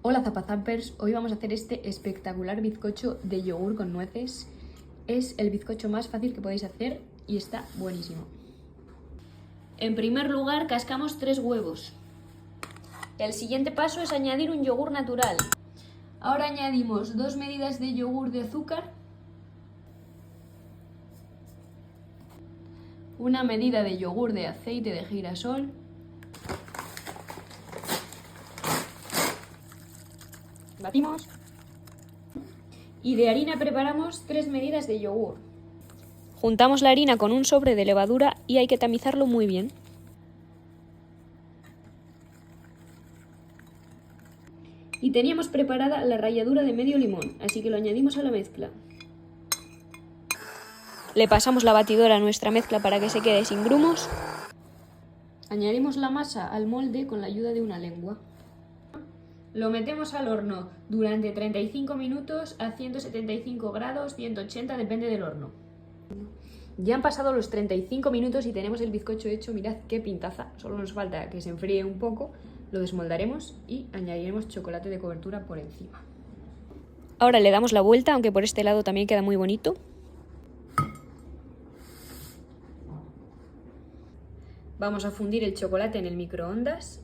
Hola Zapazappers, hoy vamos a hacer este espectacular bizcocho de yogur con nueces. Es el bizcocho más fácil que podéis hacer y está buenísimo. En primer lugar, cascamos 3 huevos. El siguiente paso es añadir un yogur natural. Ahora añadimos 2 medidas de yogur de azúcar, una medida de yogur de aceite de girasol, batimos y de harina preparamos 3 medidas de yogur. Juntamos la harina con un sobre de levadura y hay que tamizarlo muy bien. Y teníamos preparada la ralladura de medio limón, así que lo añadimos a la mezcla. Le pasamos la batidora a nuestra mezcla para que se quede sin grumos. Añadimos la masa al molde con la ayuda de una lengua. Lo metemos al horno durante 35 minutos a 175 grados, 180, depende del horno. Ya han pasado los 35 minutos y tenemos el bizcocho hecho, mirad qué pintaza. Solo nos falta que se enfríe un poco, lo desmoldaremos y añadiremos chocolate de cobertura por encima. Ahora le damos la vuelta, aunque por este lado también queda muy bonito. Vamos a fundir el chocolate en el microondas.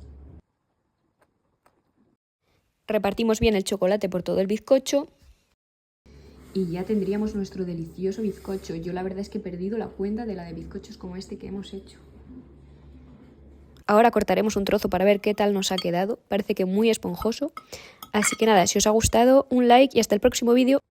Repartimos bien el chocolate por todo el bizcocho. Y ya tendríamos nuestro delicioso bizcocho. Yo la verdad es que he perdido la cuenta de la de bizcochos como este que hemos hecho. Ahora cortaremos un trozo para ver qué tal nos ha quedado. Parece que muy esponjoso. Así que nada, si os ha gustado, un like y hasta el próximo vídeo.